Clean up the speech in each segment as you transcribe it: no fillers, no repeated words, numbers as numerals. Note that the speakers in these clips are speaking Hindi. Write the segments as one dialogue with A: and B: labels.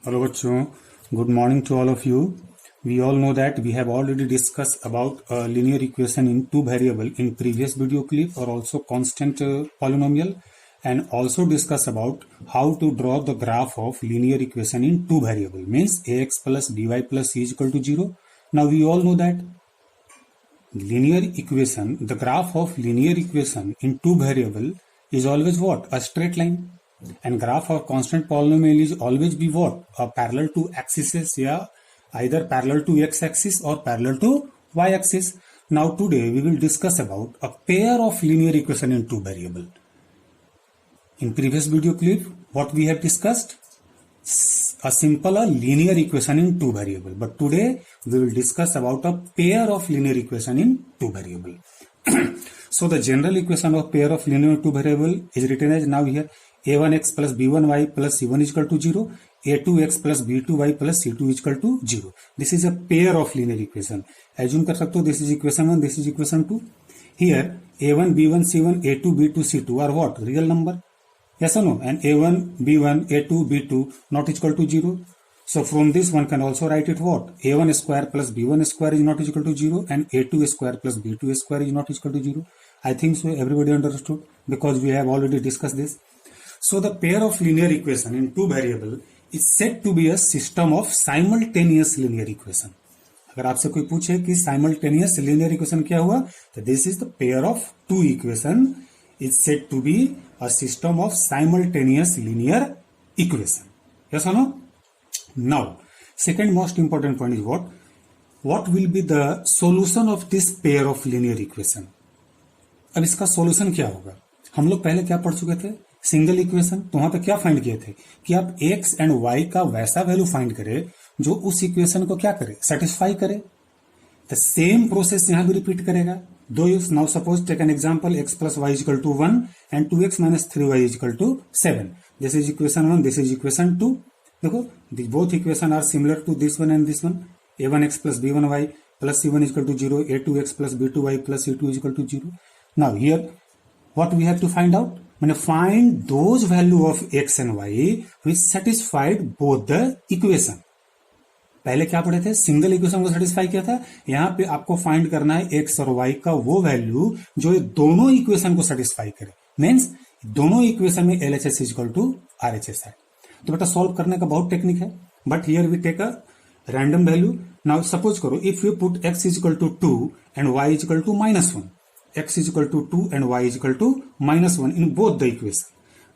A: Hello बच्चों, good morning to all of you. We all know that we have already discussed about a linear equation in two variable in previous video clip or also constant polynomial, and also discuss about how to draw the graph of linear equation in two variable means ax plus by plus c is equal to 0. Now we all know that linear equation, the graph of linear equation in two variable is always what? A straight line. And graph of constant polynomial is always be what? A parallel to axes, yeah, either parallel to x axis or parallel to y axis. Now today we will discuss about a pair of linear equation in two variable. In previous video clip, what we have discussed? A simple linear equation in two variable. But today we will discuss about a pair of linear equation in two variable. So the general equation of pair of linear two variable is written as now here a1x plus b1y plus c1 is equal to 0, a2x plus b2y plus c2 is equal to 0. This is a pair of linear equation. Assume कर सकते हो this is equation 1, this is equation 2. Here a1, b1, c1, a2, b2, c2 are what? Real number. Yes or no? And a1, b1, a2, b2 not equal to 0. So from this one can also write it what? a1 square plus b1 square is not equal to 0 and a2 square plus b2 square is not equal to 0. I think so everybody understood because we have already discussed this. So the pair of linear equation in two variable is said to be a system of simultaneous linear equation. अगर आपसे कोई पूछे कि simultaneous linear equation क्या हुआ, तो this is the pair of two equation is said to be a system of simultaneous linear equation. Yes or no? Now, second most important point is what? What will be the solution of this pair of linear equation? अब इसका सॉल्यूशन क्या होगा? हम लोग पहले क्या पढ़ चुके थे? Single equation. तो वहां पे क्या फाइंड किए थे कि आप x एंड y का वैसा वैल्यू फाइंड करे जो उस इक्वेशन को क्या करे? सेटिस्फाई करे. द सेम प्रोसेस यहां भी रिपीट करेगा. दो use now suppose take an example x plus y is equal to 1 and 2x minus 3y is equal to 7. This is equation 1, this is equation 2. देखो both equation are similar to this one and this one. a1x plus b1y plus c1 is equal to 0, a2x plus b2y plus c2 is equal to 0. Now here what we have to find out? Find those value of x and y which satisfied both the equation. पहले क्या पढ़े थे? सिंगल इक्वेशन को सेटिस्फाई किया था. यहां पे आपको फाइंड करना है x और y का वो वैल्यू जो ये दोनों इक्वेशन को सेटिस्फाई करे. मीन्स दोनों इक्वेशन में LHS is equal to RHS है. तो बेटा सॉल्व करने का बहुत टेक्निक है. But here we take a random value. Now suppose करो if you put x is equal to 2 and y is equal to -1. x is equal to 2 and y is equal to -1 in both the equation.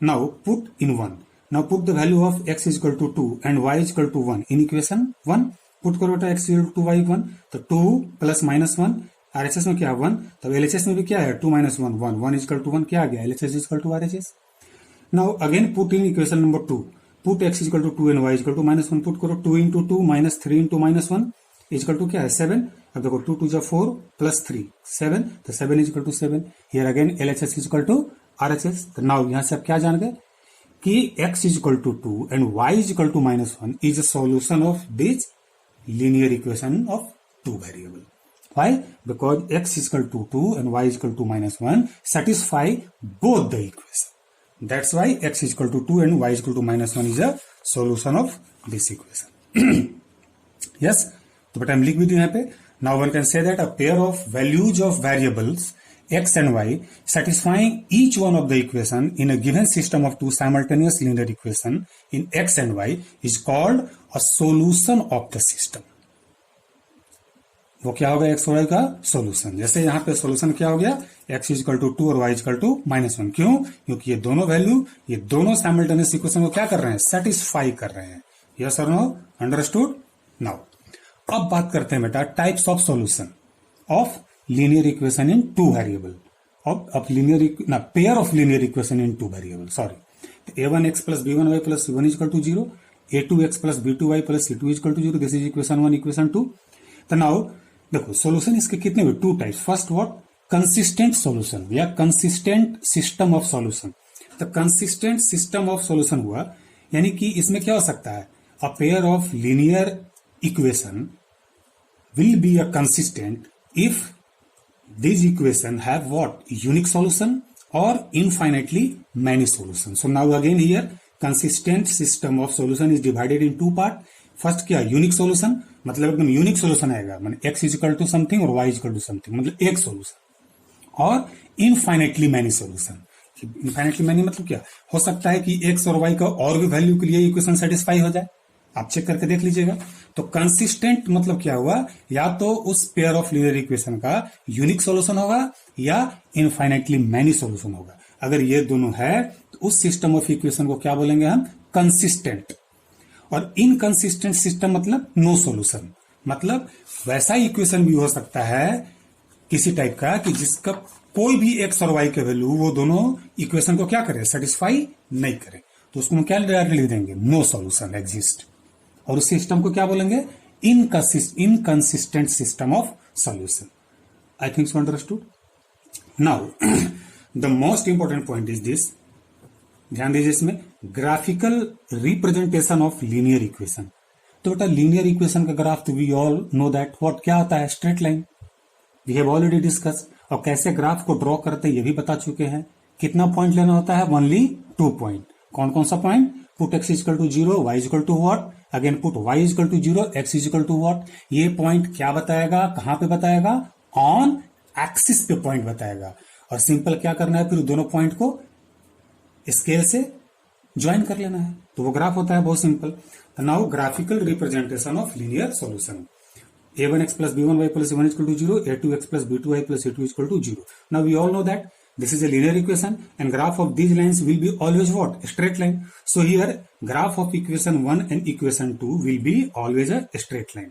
A: Now put in 1. Now put the value of x is equal to 2 and y is equal to 1 in equation 1. Put करो बेटा x is equal to y 1. तो 2 plus -1 RHS में क्या 1. तब LHS में भी क्या है 2 minus 1 1 1 is equal to 1 क्या आ गया LHS is equal to RHS. Now again put in equation number 2. Put x is equal to 2 and y is equal to -1. Put करो 2 into 2 minus 3 into -1 is equal to क्या है 7. अब देखो 2 2 4 प्लस 3 7. तो 7 is equal to 7. Here again LHS is equal to RHS. तो नाउ यहां से आप क्या जान गए कि x is equal to 2 and y is equal to -1 is a solution of this linear equation of two variable. Why? Because x is equal to 2 and y is equal to -1 satisfy both the equation. That's why x is equal to 2 and y is equal to -1 is a solution of this equation. Yes. तो बेटा हम लिख भी दिए यहाँ पे. Now one can say that a pair of values of variables x and y satisfying each one of the equation in a given system of two simultaneous linear equation in x and y is called a solution of the system. वो क्या हो गया x और y का सॉल्यूशन. जैसे यहाँ पे सॉल्यूशन क्या हो गया x इज इक्वल टू 2 और y इज इक्वल टू -1. क्यों? क्योंकि ये दोनों वैल्यू ये दोनों साइमल्टेनियस इक्वेशन को क्या कर रहे हैं? सेटिस्फाई कर रहे हैं. यस और नो? अंडरस्टूड? नाउ अब बात करते हैं बेटा types of solution of linear equation in two variable of linear ना pair of linear equation in two variable. Sorry, a1x plus b1y plus c1 is equal to 0, a2x plus b2y plus c2 is equal to 0. This is equation 1, equation 2. तो नाउ देखो सॉल्यूशन इसके कितने हुए? Two types. First what? Consistent solution या कंसिस्टेंट सिस्टम ऑफ सॉल्यूशन. तो कंसिस्टेंट सिस्टम ऑफ सॉल्यूशन हुआ यानी कि इसमें क्या हो सकता है? A pair of linear equation will be a consistent if these equation have what? Unique solution or infinitely many solutions. So now again here consistent system of solution is divided in two part. First क्या, यूनिक सॉल्यूशन, मतलब एकदम यूनिक सॉल्यूशन आएगा, मतलब X is equal to something और Y is equal to something, मतलब एक सॉल्यूशन। और infinitely many solution. Infinitely many मतलब क्या हो सकता है कि एक्स और वाई का और भी वैल्यू के लिए इक्वेशन सेटिस्फाई हो जाए, आप चेक करके देख लीजिएगा। तो कंसिस्टेंट मतलब क्या हुआ, या तो उस पेयर ऑफ लीनियर इक्वेशन का यूनिक सॉल्यूशन होगा या इनफाइनेटली मैनी सॉल्यूशन होगा। अगर ये दोनों है तो उस सिस्टम ऑफ इक्वेशन को क्या बोलेंगे हम, कंसिस्टेंट। और इनकंसिस्टेंट सिस्टम मतलब नो सॉल्यूशन, मतलब वैसा इक्वेशन भी हो सकता है किसी टाइप का कि जिसका कोई भी एक्स और वाई के वैल्यू वो दोनों इक्वेशन को क्या करे, सेटिस्फाई नहीं करे, तो उसको हम क्या लिख देंगे, नो सॉल्यूशन एग्जिस्ट। और उस सिस्टम को क्या बोलेंगे, inconsistent system of solution. I think so understood. Now the most important point is this, ध्यान दीजिए इसमें, graphical representation of linear equation. तो बेटा लीनियर इक्वेशन का ग्राफ तो we all know that what क्या होता है, straight line. We have already discuss. और कैसे ग्राफ को ड्रॉ करते हैं ये भी बता चुके हैं। कितना पॉइंट लेना होता है, ओनली 2 पॉइंट। कौन कौन सा point, put x equal to 0, y equal to what, again put y equal to 0, x equal to what. ये पॉइंट क्या बताएगा, कहां पे बताएगा, ऑन एक्सिस पे पॉइंट बताएगा। और सिंपल क्या करना है, फिर दोनों पॉइंट को स्केल से ज्वाइन कर लेना है, तो वो ग्राफ होता है, बहुत simple. Now graphical representation of linear solution, a1x plus b1y plus c1 is equal to 0, a2x plus b2y plus c2 is equal to 0. Now we all know that this is a linear equation and graph of these lines will be always what, a straight line. So here graph of equation 1 and equation 2 will be always a straight line.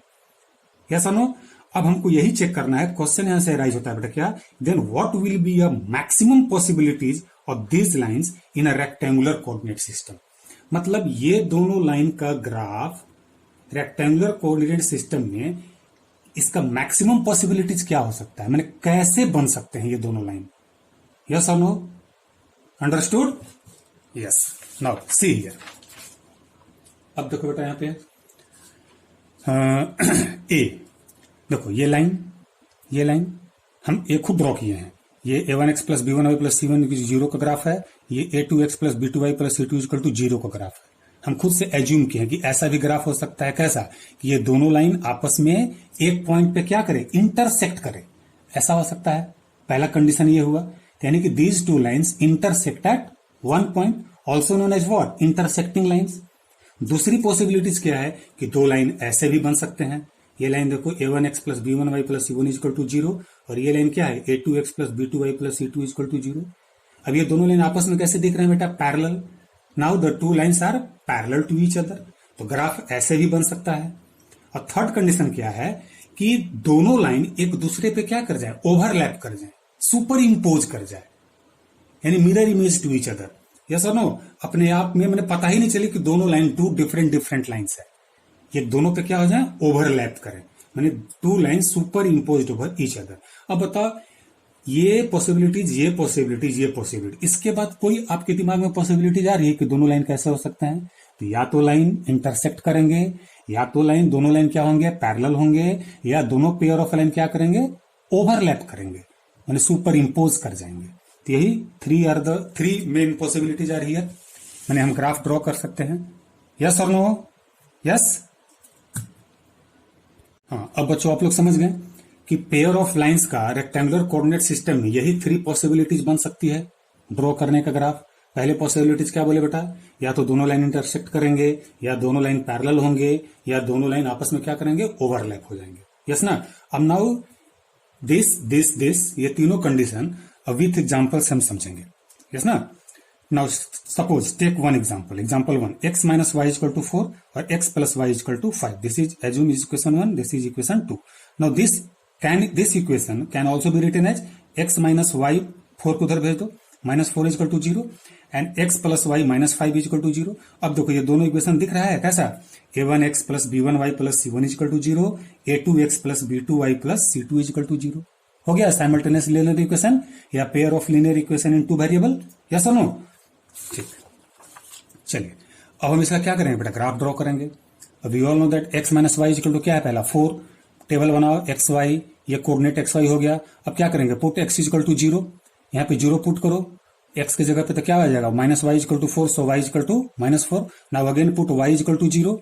A: Yes or no? अब हमको यही चेक करना है, क्वेश्चन यहां से राइज होता है बेटा क्या, then what will be a maximum possibilities of these lines in a rectangular coordinate system. मतलब ये दोनों लाइन का ग्राफ रेक्टेंगुलर कोऑर्डिनेट सिस्टम में इसका मैक्सिमम पॉसिबिलिटीज क्या हो सकता है, मैंने कैसे बन सकते हैं ये दोनों लाइन। यस और no, understood? Yes. Now see here, अब देखो बेटा यहां पे ए, देखो ये लाइन हम ए खुद ड्रॉ किए हैं। ये a1x plus b1y plus c1 0 का ग्राफ है, ये a2x plus b2y plus c2 equal to 0 का ग्राफ है। हम खुद से एज्यूम किए हैं कि ऐसा भी ग्राफ हो सकता है, कैसा कि ये दोनों लाइन आपस में एक पॉइंट पे क्या करे, इंटरसेक्ट करे, ऐसा हो सकता है। पहला कंडीशन ये हुआ, यानी कि these two lines intersect at one point, also known as what, intersecting lines. दूसरी पॉसिबिलिटीज क्या है कि दो लाइन ऐसे भी बन सकते हैं। ये लाइन देखो a1x plus b1y plus c1 equal to 0, और ये लाइन क्या है a2x plus b2y plus c2 equal to 0। अब ये दोनों लाइन आपस में कैसे दिख रहे हैं बेटा, parallel. Now the two lines are parallel to each other, तो ग्राफ ऐसे भी बन सकता है। और थर्ड कंडीशन क्या है कि दोनों लाइन एक दूसरे पे क्या कर जाए, ओवरलैप कर जाए, सुपर इम्पोज कर जाए, यानी mirror image to each other. Yes और नो, अपने आप में मैंने पता ही नहीं चली कि दोनों लाइन टू डिफरेंट लाइन्स है, ये दोनों पे क्या हो जाए, ओवरलैप करें, मैंने two line superimpose over each other. अब बताओ ये पॉसिबिलिटीज, इसके बाद कोई आपके दिमाग में पॉसिबिलिटीज आ रही है कि दोनों लाइन कैसे हो सकते हैं? तो या तो लाइन इंटरसेक्ट करेंगे, या तो दोनों लाइन क्या होंगे, पैरेलल होंगे, या दोनों पेयर ऑफ लाइन क्या करेंगे, ओवरलैप करेंगे, यानी सुपर इम्पोज कर जाएंगे। तो यही थ्री मेन पॉसिबिलिटीज आ रही है, मैंने हम ग्राफ ड्रॉ कर सकते हैं। यस और नो? यस। हाँ, अब बच्चों आप लोग समझ गए कि पेयर ऑफ लाइंस का रेक्टेंगुलर कोऑर्डिनेट सिस्टम में यही 3 पॉसिबिलिटीज बन सकती है ड्रॉ करने का ग्राफ। पहले पॉसिबिलिटीज क्या बोले बेटा, या तो दोनों लाइन इंटरसेक्ट करेंगे, या दोनों लाइन पैरेलल होंगे, या दोनों लाइन आपस में क्या करेंगे, ओवरलैप हो जाएंगे। यस ना। अब नाउ दिस ये तीनों कंडीशन अब विथ एग्जांपल्स हम समझेंगे। यस ना। Now suppose take one example, example 1, x minus y equal to 4 और x plus y equal to 5। This is assume is equation 1, this is equation 2। Now this equation can also be written as x minus y, 4 को उधर भेज दो, minus 4 is equal to 0 and x plus y minus 5 is equal to 0। अब देखो ये दोनों इक्वेशन दिख रहा है कैसा, a1x plus b1y plus c1 is equal to 0, a2x plus b2y plus c2 is equal to 0। हो गया साइमल्टेनियस लीनियर इक्वेशन या pair of linear equation in two variable. Yes और नो? ठीक, चलिए अब हम इसका क्या करेंगे बेटा, ग्राफ ड्रॉ करेंगे। अब we all know that x minus y equal to क्या है, पहला 4, टेबल बनाओ एक्स वाई, ये कोऑर्डिनेट एक्स वाई हो गया। अब क्या करेंगे, पुट एक्स इक्वल टू 0, यहाँ पे 0 पुट करो, एक्स की जगह पे तो क्या आ जाएगा, minus y equal to 4, so y equal to -4। Now again put y equal to 0,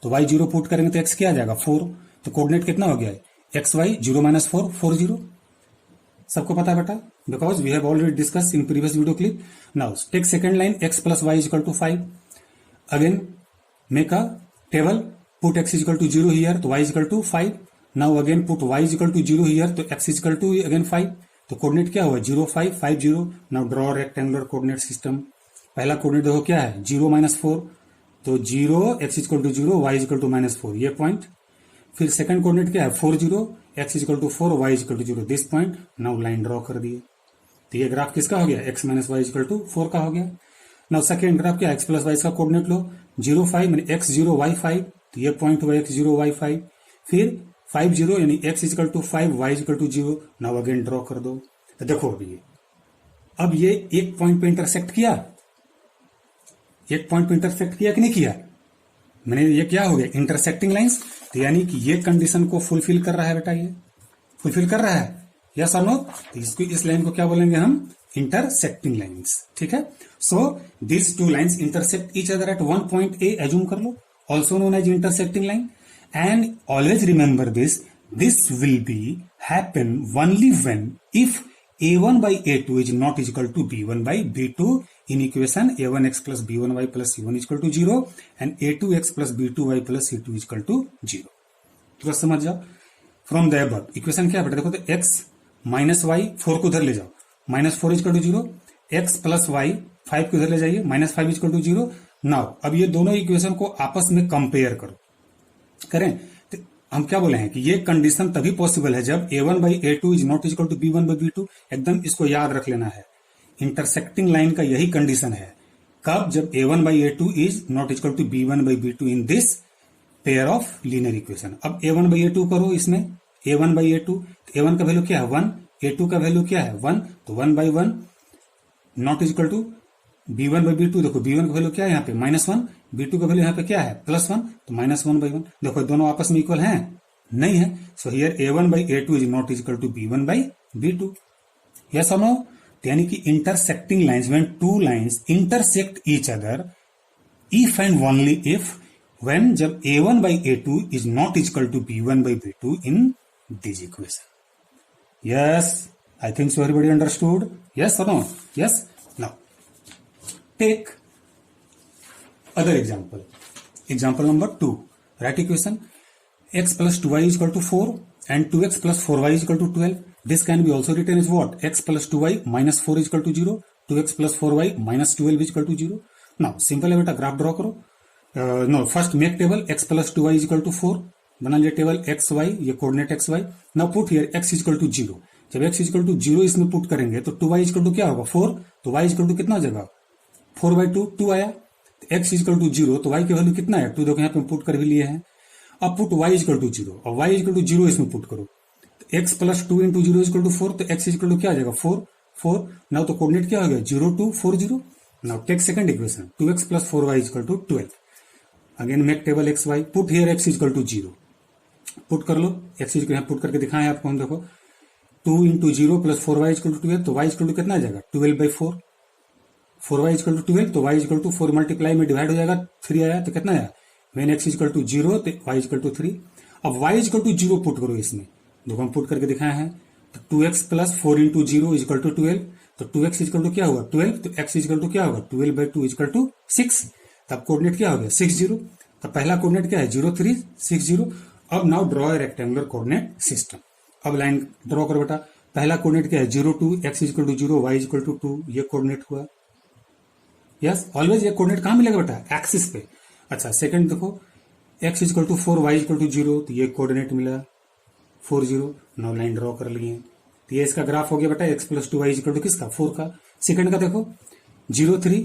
A: तो वाई 0 पुट करेंगे तो एक्स क्या आ जाएगा 4, तो कोऑर्डिनेट कितना हो गया है एक्स वाई 0 - 4 4 0। सबको पता है बेटा, because we have already discuss in previous video clip. Now take second line x plus y equal to 5, again make a table, put x equal to 0 here, तो y equal to 5। Now again put y equal to 0 here, तो x इक्वल टू अगेन 5, तो कोऑर्डिनेट क्या हुआ 0 5 5 0। Now draw rectangular coordinate system. पहला कोऑर्डिनेट देखो क्या है 0 - 4, तो 0 x equal to 0 y equal to -4 ये पॉइंट। फिर सेकंड कोऑर्डिनेट क्या है 4 0 x equal to 4 y equal to 0 this point. Now line draw कर दिए, तो ये ग्राफ किसका हो गया x - y इक्वल टू 4 का हो गया। नाउ सेकंड ग्राफ क्या है x प्लस वाई का कोऑर्डिनेट लो 0 5 यानी x 0 y 5, तो ये पॉइंट हुआ x 0 y 5। फिर 5 0 यानी x equal to 5 y equal to 0। Now again draw कर दो, तो देखो अब ये एक पॉइंट पे इंटरसेक्ट किया, एक पॉइंट पे इंटरसेक्ट किया कि नहीं किया, मैंने ये क्या हो गया इंटरसेक्टिंग लाइंस, तो यानी कि ये कंडीशन को फुलफिल कर रहा है बेटा, ये फुलफिल कर रहा है यस और नो। तो इसको इस लाइन को क्या बोलेंगे हम इंटरसेक्टिंग लाइंस, ठीक है। So this two lines intersect each other at one point A, assume कर लो, also known as intersecting line. And always remember this will be happen only when if a1 by a2 is not equal to b1 by b2 in equation a1x plus b1y plus c1 equal to 0 and a2x plus b2y plus c2 equal to 0। तो समझ जाओ फ्रॉम द अबव इक्वेशन क्या है बेटा, देखो तो x माइनस वाई 4 को उधर ले जाओ, -4 equal to 0, x plus y 5 को उधर ले जाइए -5 इक्वल टू 0। नाउ अब ये दोनों इक्वेशन को आपस में कंपेयर करो, करें तो हम क्या बोले हैं कि ये कंडीशन तभी पॉसिबल है जब a1 by a2 is not equal to b1 by b2। एकदम इसको याद रख लेना है, इंटरसेक्टिंग लाइन का यही कंडीशन है, कब, जब a1 by a2 is not equal to b1 by b2 in this pair of linear equation. अब a1 by a2 करो, इसमें a1 by a2, a1 का वैल्यू क्या है 1, a2 का वैल्यू क्या है 1, तो 1 by 1 not equal to b1 by b2। देखो b1 का वैल्यू क्या है यहाँ पे -1, b2 का वैल्यू यहाँ पे क्या है +1, तो -1 by 1। देखो दोनों आपस में इक्वल हैं, नहीं है, so here a1 by a2 is not equal to b1 by b2, yes और नो। यानी कि intersecting lines when two lines intersect each other if and only if when जब a1 by a2 is not equal to b1 by b2 in this equation. Yes, I think so everybody understood, yes और no, yes. Now take other example, example number 2, write equation x plus 2y is equal to 4 and 2x plus 4y is equal to 12. This can be also written as what, x plus 2y minus 4 is equal to 0, 2x plus 4y minus 12 is equal to 0। now simple है बेटा, ग्राफ ड्रॉ करो, no first make table x plus 2y is equal to 4, बना लिया टेबल x y, ये coordinate x y। Now put here x is equal to 0, जब x is equal to 0 इसमें पुट करेंगे तो 2y is equal to क्या होगा 4, तो y is equal to कितना हो जाएगा 4 by 2, 2 आया, x इक्वल टू 0, तो y की वैल्यू कितना है 2, देखो यहाँ पे पुट कर भी लिए हैं। अब पुट y इक्वल टू 0 और y इक्वल टू 0 इसमें पुट करो, तो x plus 2 into 0 equal to 4, तो x इक्वल टू क्या आ जाएगा 4 4। नाउ तो कोऑर्डिनेट क्या हो गया 0 2 4 0। Now take second equation 2x plus 4y equal to 12, again make table x y, put here x equal to 0, put कर लो, x इक्वल पुट करके दिखाएं आपको, हम देखो 2 into 0 plus 4y equal to 12, तो y इक्वल टू कितना आ जाएगा 12 by 4, 4y इक्वल टू 12, तो y इक्वल टू 4 मल्टीप्लाई में डिवाइड हो जाएगा, 3 आया, तो कितना आया वेन x इक्वल टू 0 तो y इक्वल टू 3। अब y इक्वल टू 0 पुट करो इसमें, देखो हम पुट करके दिखाए हैं, तो 2x plus 4 into 0 equal to 12, तो 2x इक्वल टू क्या हुआ 12, तो x इक्वल टू क्या होगा 12 by 2 इक्वल टू 6। तब कोऑर्डिनेट क्या हो गया 6 0, तब पहला कोऑर्डिनेट क्या है 0 3 6 0। अब now draw a rectangular coordinate system, अब लाइन ड्रॉ करो बेटा, पहला कोऑर्डिनेट क्या है 0 2, x equal to 0 y equal to 2, ये कोऑर्डिनेट हुआ, यस ऑलवेज ये कोऑर्डिनेट कहां मिलेगा बेटा एक्सिस पे। अच्छा सेकंड देखो x equal to 4 y equal to 0, तो ये कोऑर्डिनेट मिला 4 0। नाउ लाइन ड्रॉ कर लिए, तो ये इसका ग्राफ हो गया बेटा x plus 2y equal to किसका 4 का। सेकंड का देखो 0 3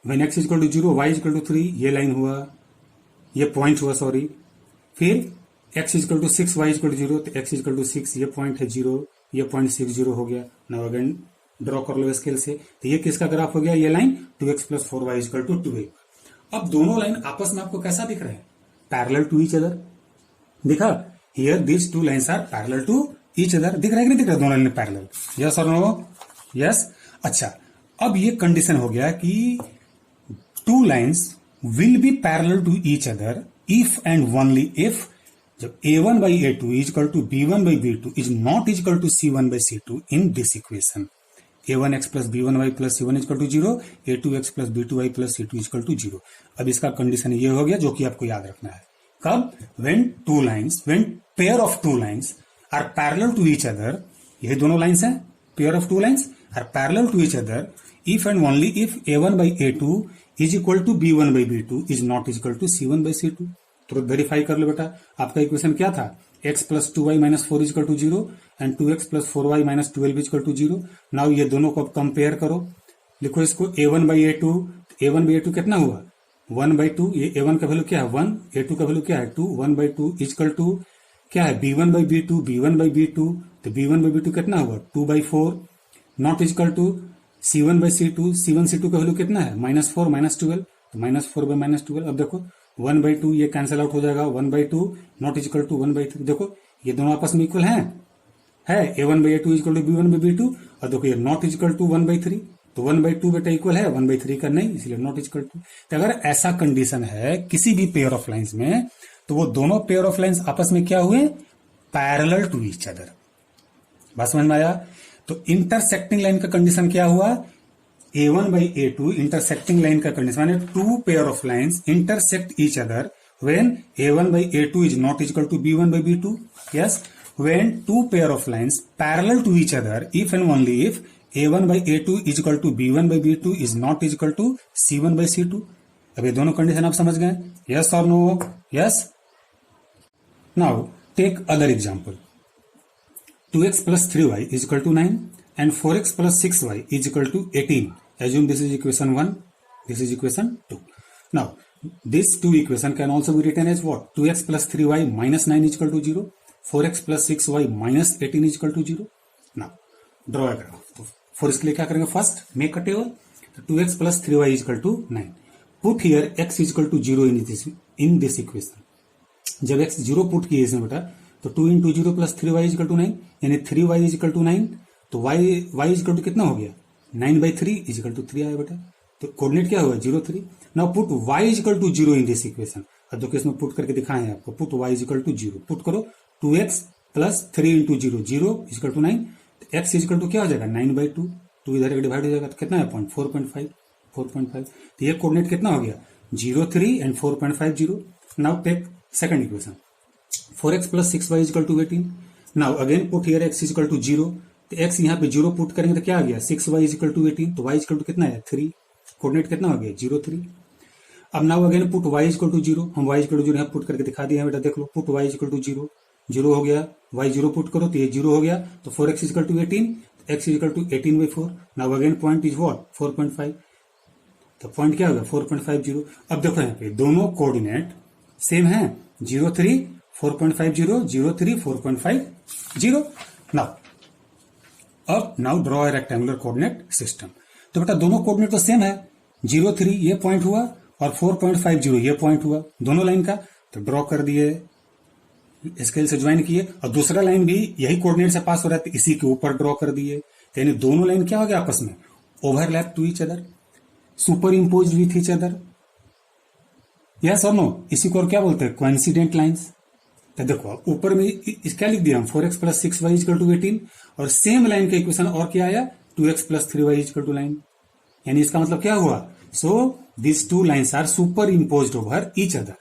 A: when x equal to 0 y equal to 3, ये लाइन हुआ, ये पॉइंट हुआ सॉरी। फिर x equal to 6 y equal to 0, तो x इक्वल टू 6, ये पॉइंट है 0, ये पॉइंट 6 0 हो गया। नाउ अगेन ड्रॉ कर लो स्केल से, तो ये किसका ग्राफ हो गया, ये line 2x plus 4y equal to 12। अब दोनों लाइन आपस में आपको कैसा दिख रहे हैं पैरेलल टू ईच अदर, दिखा here this two lines are parallel to each other, दिख रहा है कि नहीं दिख रहा है दोनों लाइन पैरेलल, यस और नो, यस। अच्छा अब ये कंडीशन हो गया कि two lines will be parallel to each other if and only if जब a1 by a2 is equal to b1 by b2 is not equal to c1 by c2 in this equation. a1x plus b1y plus c1 is equal to 0, a2x plus b2y plus c2 is equal to 0. अब इसका कंडीशन ये हो गया जो कि आपको याद रखना है. कब? when pair of two lines are parallel to each other, ये दोनों लाइन्स हैं, pair of two lines are parallel to each other if and only if a1 by a2 is equal to b1 by b2 is not equal to c1 by c2. तुरंत वेरीफाई कर लो बेटा. आपका इक्वेशन क्या था? x plus 2y minus 4 is equal to 0 and 2x plus 4y minus 12 is equal to 0. Now ये दोनों को अब कंपेयर करो. लिखो इसको a1 by a2. a1 by a2 कितना हुआ? 1 बाई 2. ये a1 का वैल्यू क्या है? 1. a2 का वैल्यू क्या है? 2. 1 बाई 2 इजकल टू क्या है? b1 by b2. b1 by b2 तो b1 बाई b2 कितना हुआ? 2 by 4 not is equal to c1 by c2. c1 c2 का वैल्यू कितना है? माइनस 4 माइनस 12 तो माइनस 4 बाई माइनस 12. अब देखो 1 बाई 2 ये कैंसिल आउट हो जाएगा. 1 by 2 not equal to 1 by 3. देखो ये दोनों आपस में इक्वल हैं. a1 by a2 equal to b1 by b2 और देखो ये नॉट इक्वल टू 1 बाई 3. तो 1 बाई 2 बेटा इक्वल है 1 बाई 3 का नहीं, इसलिए नॉट इक्वल टू. तो अगर ऐसा कंडीशन है किसी भी पेयर ऑफ लाइंस में तो वो दोनों पेयर ऑफ लाइंस आपस में क्या हुए? Parallel to each other. बात समझ में आया? तो इंटरसेक्टिंग लाइन का कंडीशन क्या हुआ? a1 by a2 intersecting line का कंडीशन माने two pair of lines intersect each other when a1 by a2 is not equal to b1 by b2. Yes, when two pair of lines parallel to each other if and only if a1 by a2 is equal to b1 by b2 is not equal to c1 by c2. अब ये दोनों कंडीशन आप समझ गए? Yes or no? Yes. Now take other example. 2x plus 3y is equal to 9 and 4x plus 6y is equal to 18. Assume this is equation 1, this is equation 2. Now, this two equation can also be written as what? 2x plus 3y minus 9 is equal to 0, 4x plus 6y minus 18 is equal to 0. Now, draw a graph. तो for इसके लिए क्या करेंगे? First, make a table. तो 2x plus 3y is equal to 9. Put here x is equal to 0 in this equation. जब x 0 पुट किए इसमें बेटा तो 2 into 0 plus 3y is equal to 9 यानी 3y is equal to 9. तो y is equal to कितना हो गया? 9 by 3 is equal to 3 आया बेटा. तो कोऑर्डिनेट क्या हुआ? 0 3. Now put y is equal to 0 in this equation. अब देखो इसमें पुट करके दिखाएं आपको. Put y is equal to 0. Put करो 2x plus 3 into 0 0 is equal to 9. तो x is equal to क्या हो जाएगा? 9 by 2. 2 इधर डिवाइड हो जाएगा तो कितना है? 4.5. 4.5. तो ये कोऑर्डिनेट कितना हो गया? 0 3 and 4.50. Now take second equation. 4x plus 6y is equal to 18. Now again put here x is equal to 0. तो x यहाँ पे 0 पुट करेंगे तो क्या आ गया? 6y is equal to 18. तो y is equal to कितना है? 3. कोऑर्डिनेट कितना हो गया? 0 3. अब now again put y is equal to 0. हम y is equal to 0 यहाँ पुट करके दिखा दिया है बेटा. देख लो put y is equal to 0. 0 हो गया. y 0 पुट करो तो ये 0 हो गया. तो 4x is equal to 18. x is equal to 18 by 4. Now again point is what? 4.5. तो पॉइंट क्या होगा? 4.50. अब देखो यहाँ पे दोनों कोऑर्डिनेट सेम है. 0 3 4.50 0 3 4.50. Now draw a rectangular coordinate system. तो बेटा दोनों कोऑर्डिनेट तो सेम है. 0 3 ये पॉइंट हुआ और 4.50 ये पॉइंट हुआ दोनों लाइन का. तो ड्रॉ कर दिए, स्केल से ज्वाइन किए और दूसरा लाइन भी यही कोऑर्डिनेट से पास हो रहा है तो इसी के ऊपर ड्रॉ कर दिए. यानी दोनों लाइन क्या हो गया आपस में? Overlap to each other, superimpose with each other. Yes और नो? इसी को और क्या बोलते हैं? Coincident lines. तो देखो ऊपर में क्या लिख दिया हम? 4x plus 6y equal to 18 और सेम लाइन का इक्वेशन और क्या आया? 2x plus 3y equal to 9. यानी इसका मतलब क्या हुआ? So this two lines are superimposed over each other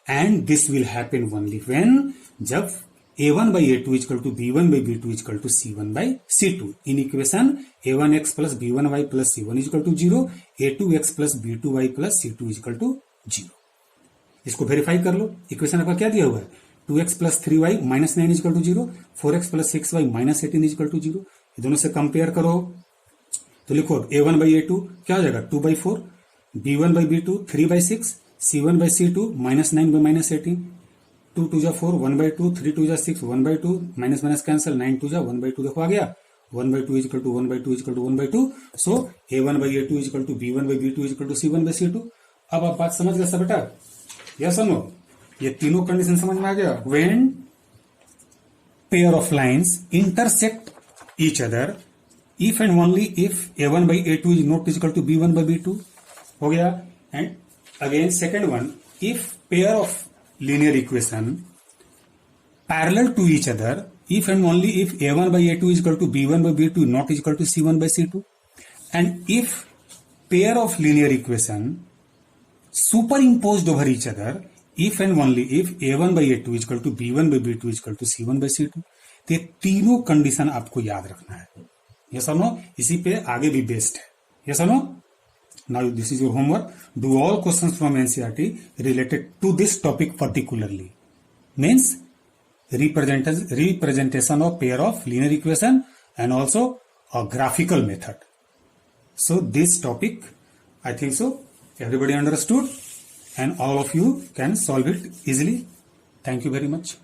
A: and this will happen only when जब a1 by a2 equal to b1 by b2 equal to c1 by c2. In equation a1x plus b1y plus c1 equal to 0, a2x plus b2y plus c2 equal to 0. इसको वेरीफाई कर लो. इक्वेशन आपका क्या दिया हुआ है? 2x plus 3y minus 9 equal to 0, 4x plus 6y minus 18 equal to 0. ये दोनों से कंपेयर करो तो लिखो a1 by a2 क्या हो जाएगा? 2 by 4, b1 by b2 3 by 6, c1 by c2 minus 9 by minus 18. 2 2 जा 4 1 by 2, 3 2 जा 6 1 by 2, माइनस माइनस कैंसिल, 9 2 जा 1 by 2. देखो आ गया 1 by 2 equal to 1 by 2 equal to 1 by 2. So a1 by a2 equal to b1 by b2 equal to c1 by c2. अब आप बात समझ गए सब बेटा? यस और नो? ये तीनों कंडीशन समझ में आ गया? When pair of lines intersect each other if and only if a1 by a2 is not equal to b1 by b2 हो गया. And again second one, if pair of linear equation parallel to each other, if and only if a1 by a2 is equal to b1 by b2 not equal to c1 by c2, and if pair of linear equation superimposed over each other, if and only if a1 by a2 is equal to b1 by b2 is equal to c1 by c2. तो ये तीनों कंडीशन आपको याद रखना है. यस और नो? इसी पे आगे भी बेस्ड है. यस और no? Now this is your homework. Do all questions from NCERT related to this topic particularly. Means representation of pair of linear equation and also a graphical method. So this topic, I think so everybody understood and all of you can solve it easily. Thank you very much.